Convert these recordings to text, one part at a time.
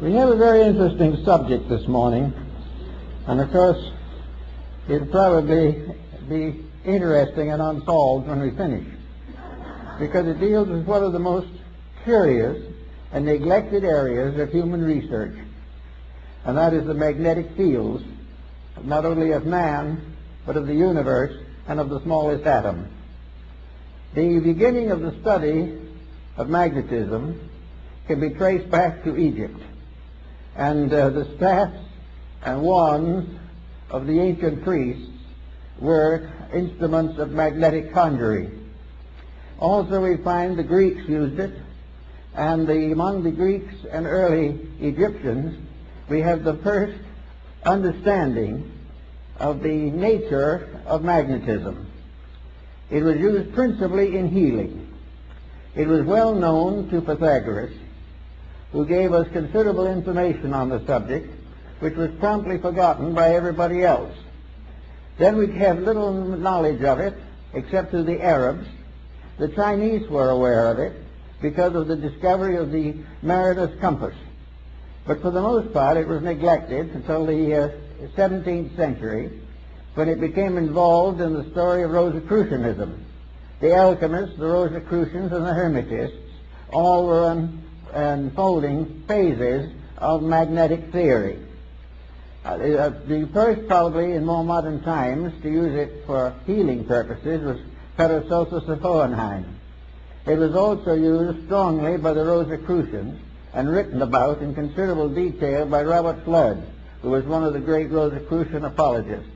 We have a very interesting subject this morning, and of course it'll probably be interesting and unsolved when we finish, because it deals with one of the most curious and neglected areas of human research, and that is the magnetic fields, not only of man, but of the universe and of the smallest atom. The beginning of the study of magnetism can be traced back to Egypt, and the staffs and wands of the ancient priests were instruments of magnetic conjuring. Also we find the Greeks used it, and among the Greeks and early Egyptians we have the first understanding of the nature of magnetism. It was used principally in healing. It was well known to Pythagoras, who gave us considerable information on the subject, which was promptly forgotten by everybody else. Then we have little knowledge of it, except through the Arabs. The Chinese were aware of it because of the discovery of the Mariner's compass. But for the most part it was neglected until the 17th century, when it became involved in the story of Rosicrucianism. The alchemists, the Rosicrucians, and the Hermetists all were unfolding phases of magnetic theory. The first, probably in more modern times, to use it for healing purposes was Paracelsus of Hohenheim. It was also used strongly by the Rosicrucians and written about in considerable detail by Robert Fludd, who was one of the great Rosicrucian apologists.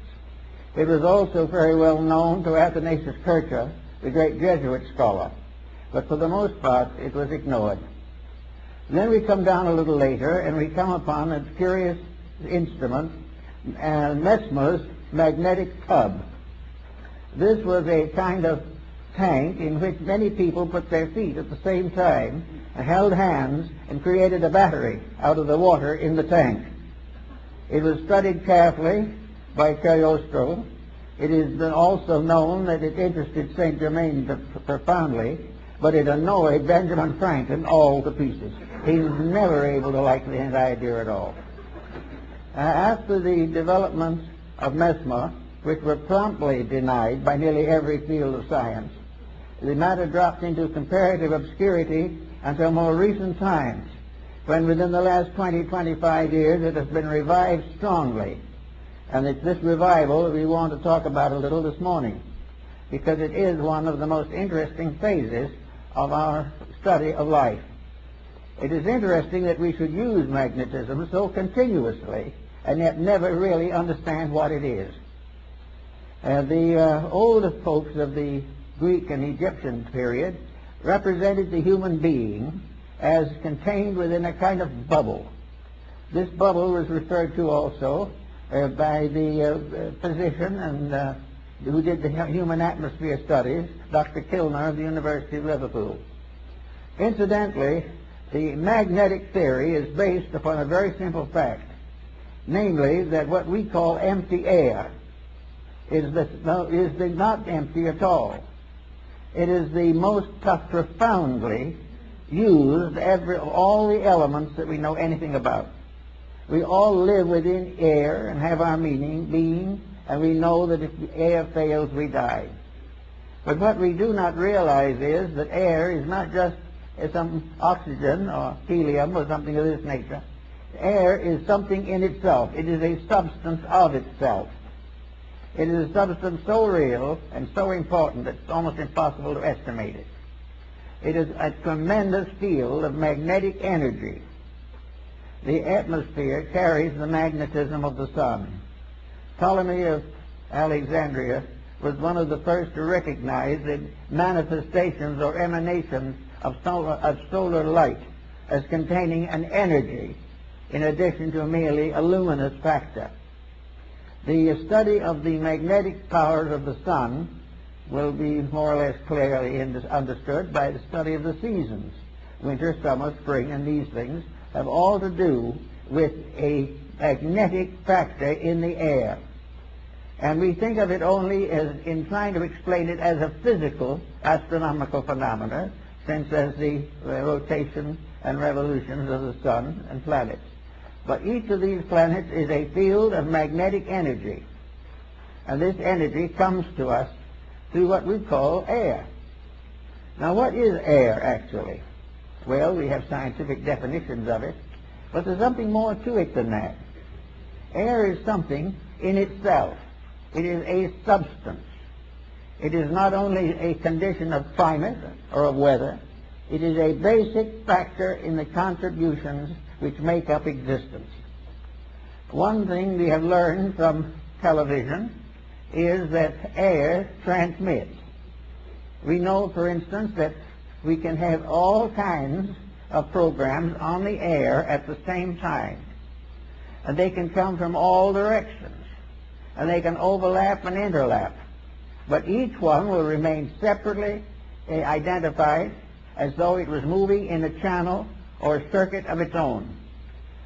It was also very well known to Athanasius Kircher, the great Jesuit scholar, but for the most part it was ignored. Then we come down a little later and we come upon a curious instrument, Mesmer's magnetic tub. This was a kind of tank in which many people put their feet at the same time and held hands and created a battery out of the water in the tank. It was studied carefully by Cagliostro. It is also known that it interested Saint Germain profoundly, but it annoyed Benjamin Franklin all to pieces. He was never able to like the idea at all. After the developments of Mesmer, which were promptly denied by nearly every field of science, the matter dropped into comparative obscurity until more recent times, when within the last 20-25 years it has been revived strongly. And it's this revival that we want to talk about a little this morning, because it is one of the most interesting phases of our study of life. It is interesting that we should use magnetism so continuously and yet never really understand what it is. The old folks of the Greek and Egyptian period represented the human being as contained within a kind of bubble. This bubble was referred to also by the physician and who did the human atmosphere studies, Dr. Kilner of the University of Liverpool. Incidentally, the magnetic theory is based upon a very simple fact, namely that what we call empty air is not empty at all. It is the most profoundly used of all the elements that we know anything about. We all live within air and have our being, and we know that if the air fails, we die. But what we do not realize is that air is not just some oxygen or helium or something of this nature. Air is something in itself. It is a substance of itself. It is a substance so real and so important that it's almost impossible to estimate it. It is a tremendous field of magnetic energy. The atmosphere carries the magnetism of the sun. Ptolemy of Alexandria was one of the first to recognize the manifestations or emanations of solar light as containing an energy in addition to merely a luminous factor. The study of the magnetic powers of the sun will be more or less clearly understood by the study of the seasons. Winter, summer, spring, and these things have all to do with a magnetic factor in the air. And we think of it only as in trying to explain it as a physical astronomical phenomena, since as the rotation and revolutions of the sun and planets. But each of these planets is a field of magnetic energy. And this energy comes to us through what we call air. Now, what is air, actually? Well, we have scientific definitions of it, but there's something more to it than that. Air is something in itself. It is a substance. It is not only a condition of climate or of weather. It is a basic factor in the contributions which make up existence. One thing we have learned from television is that air transmits. We know, for instance, that we can have all kinds of programs on the air at the same time. And they can come from all directions. And they can overlap and interlap. But each one will remain separately identified as though it was moving in a channel or a circuit of its own.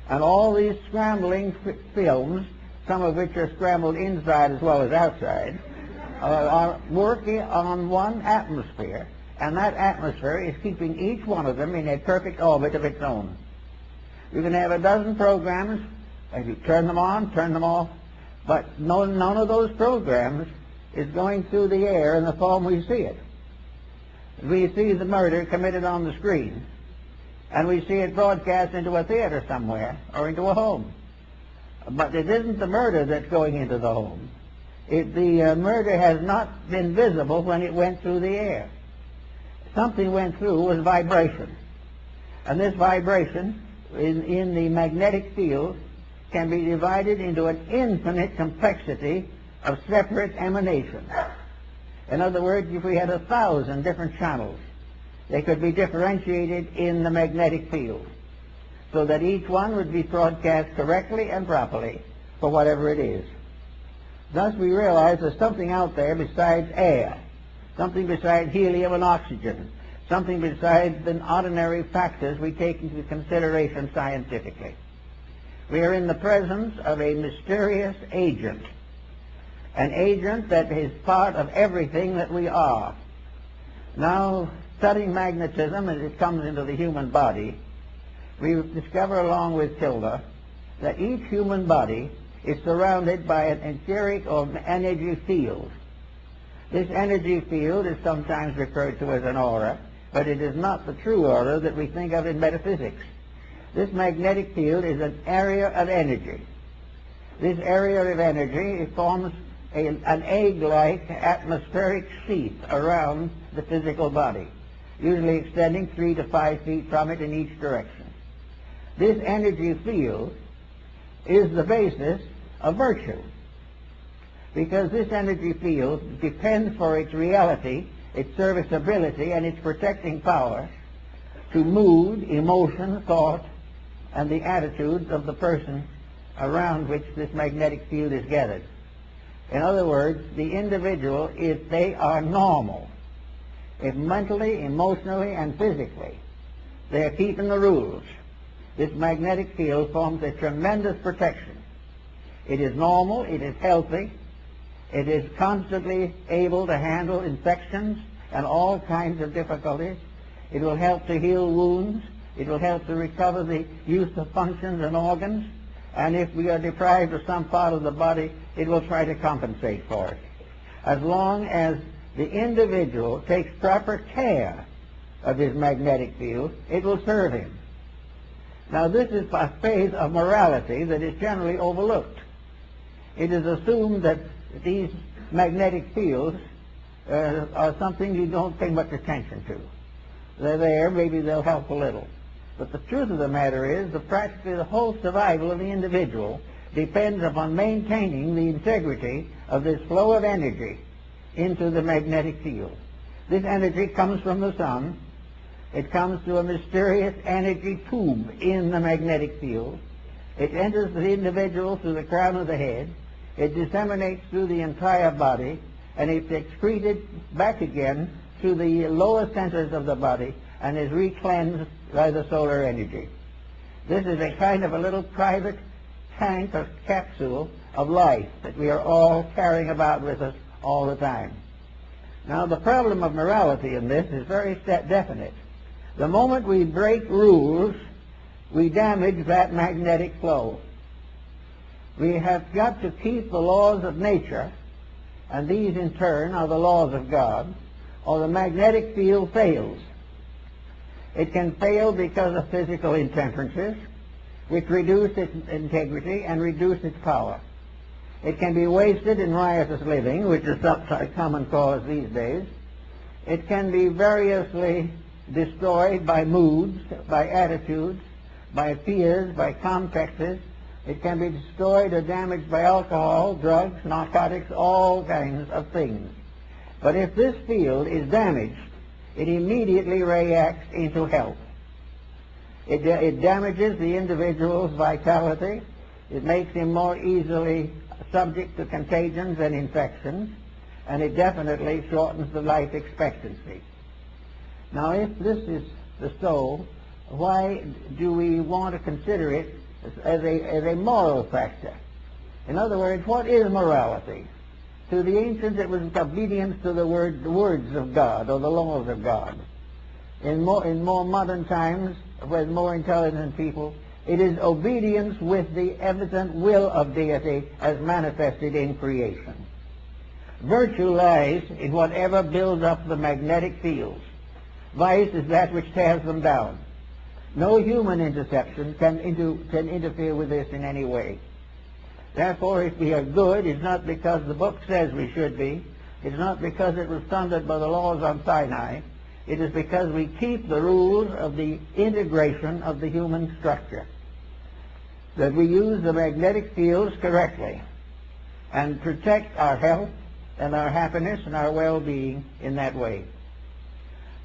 And all these scrambling films, some of which are scrambled inside as well as outside, are working on one atmosphere, and that atmosphere is keeping each one of them in a perfect orbit of its own. You can have a dozen programs, if you turn them on, turn them off, but none of those programs is going through the air in the form we see it. We see the murder committed on the screen, and we see it broadcast into a theater somewhere or into a home. But it isn't the murder that's going into the home. The murder has not been visible when it went through the air. Something went through with vibration. And this vibration in the magnetic field can be divided into an infinite complexity of separate emanations. In other words, if we had 1,000 different channels, they could be differentiated in the magnetic field so that each one would be broadcast correctly and properly for whatever it is. Thus we realize there's something out there besides air, something besides helium and oxygen, something besides the ordinary factors we take into consideration scientifically. We are in the presence of a mysterious agent, an agent that is part of everything that we are. Now, studying magnetism as it comes into the human body, we discover along with Tilda that each human body is surrounded by an etheric or energy field. This energy field is sometimes referred to as an aura, but it is not the true aura that we think of in metaphysics. This magnetic field is an area of energy. This area of energy forms an egg-like atmospheric sheath around the physical body, usually extending 3 to 5 feet from it in each direction. This energy field is the basis of virtue, because this energy field depends for its reality, its serviceability, and its protecting power to mood, emotion, thought, and the attitudes of the person around which this magnetic field is gathered. In other words, the individual, if they are normal, if mentally, emotionally, and physically they are keeping the rules, this magnetic field forms a tremendous protection. It is normal, it is healthy, it is constantly able to handle infections and all kinds of difficulties. It will help to heal wounds. It will help to recover the use of functions and organs. And if we are deprived of some part of the body, it will try to compensate for it. As long as the individual takes proper care of his magnetic field, it will serve him. Now, this is a phase of morality that is generally overlooked. It is assumed that these magnetic fields are something you don't pay much attention to. They're there, maybe they'll help a little. But the truth of the matter is that practically the whole survival of the individual depends upon maintaining the integrity of this flow of energy into the magnetic field. This energy comes from the sun. It comes through a mysterious energy tube in the magnetic field. It enters the individual through the crown of the head. It disseminates through the entire body, and it's excreted back again through the lower centers of the body and is recleansed by the solar energy. This is a kind of a little private tank or capsule of life that we are all carrying about with us all the time. Now, the problem of morality in this is very definite. The moment we break rules we damage that magnetic flow. We have got to keep the laws of nature, and these in turn are the laws of God, or the magnetic field fails. It can fail because of physical intemperances, which reduce its integrity and reduce its power. It can be wasted in riotous living, which is a common cause these days. It can be variously destroyed by moods, by attitudes, by fears, by complexes. It can be destroyed or damaged by alcohol, drugs, narcotics, all kinds of things. But if this field is damaged, it immediately reacts into health. It damages the individual's vitality. It makes him more easily subject to contagions and infections, and it definitely shortens the life expectancy. Now, if this is so, why do we want to consider it as a moral factor? In other words, what is morality? To the ancients, it was obedience to the words of God, or the laws of God. In more modern times, with more intelligent people, it is obedience with the evident will of deity as manifested in creation. Virtue lies in whatever builds up the magnetic fields. Vice is that which tears them down. No human interception can interfere with this in any way. Therefore, if we are good, it's not because the book says we should be. It's not because it was thundered by the laws on Sinai. It is because we keep the rules of the integration of the human structure, that we use the magnetic fields correctly and protect our health and our happiness and our well-being in that way.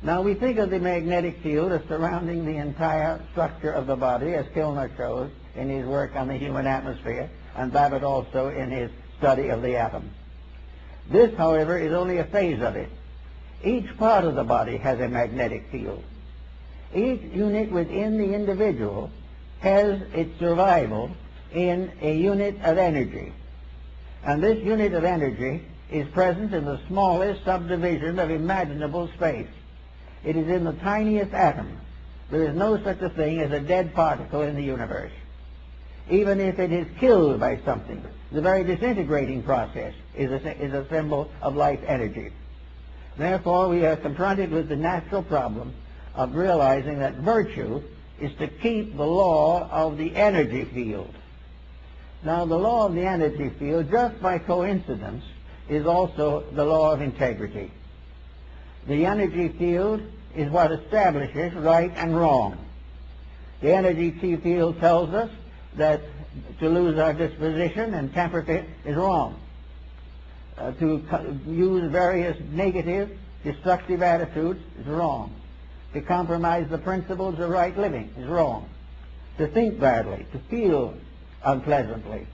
Now, we think of the magnetic field as surrounding the entire structure of the body, as Kilmer shows in his work on the human atmosphere, and Babbitt also in his study of the atom. This, however, is only a phase of it. Each part of the body has a magnetic field. Each unit within the individual has its survival in a unit of energy. And this unit of energy is present in the smallest subdivision of imaginable space. It is in the tiniest atom. There is no such a thing as a dead particle in the universe. Even if it is killed by something, the very disintegrating process is a symbol of life energy. Therefore, we are confronted with the natural problem of realizing that virtue is to keep the law of the energy field. Now, the law of the energy field, just by coincidence, is also the law of integrity. The energy field is what establishes right and wrong. The energy field tells us that to lose our disposition and temper it is wrong. To use various negative, destructive attitudes is wrong. To compromise the principles of right living is wrong. To think badly, to feel unpleasantly,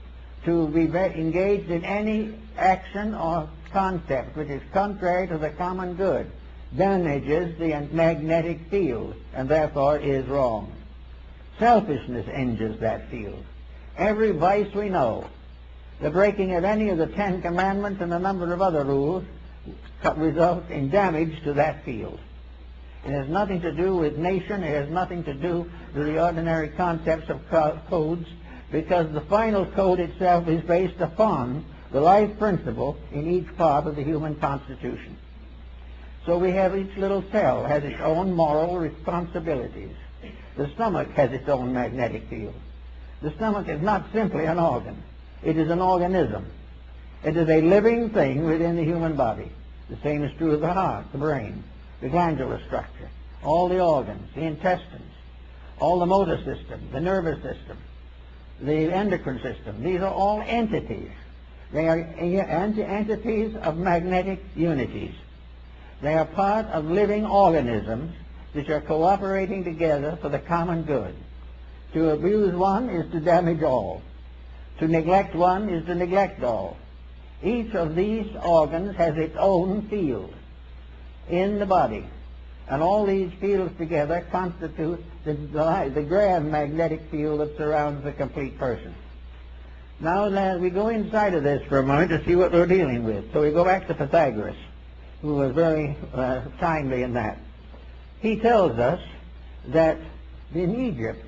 to be engaged in any action or concept which is contrary to the common good damages the magnetic field and therefore is wrong. Selfishness injures that field. Every vice we know, the breaking of any of the 10 Commandments and a number of other rules results in damage to that field. It has nothing to do with nation. It has nothing to do with the ordinary concepts of codes, because the final code itself is based upon the life principle in each part of the human constitution. So we have each little cell has its own moral responsibilities. The stomach has its own magnetic field. The stomach is not simply an organ. It is an organism. It is a living thing within the human body. The same is true of the heart, the brain, the glandular structure, all the organs, the intestines, all the motor system, the nervous system, the endocrine system. These are all entities. They are entities of magnetic unities. They are part of living organisms which are cooperating together for the common good. To abuse one is to damage all. To neglect one is to neglect all. Each of these organs has its own field in the body, and all these fields together constitute the grand magnetic field that surrounds the complete person. Now we go inside of this for a moment to see what we're dealing with. So we go back to Pythagoras, who was very timely in that. He tells us that in Egypt,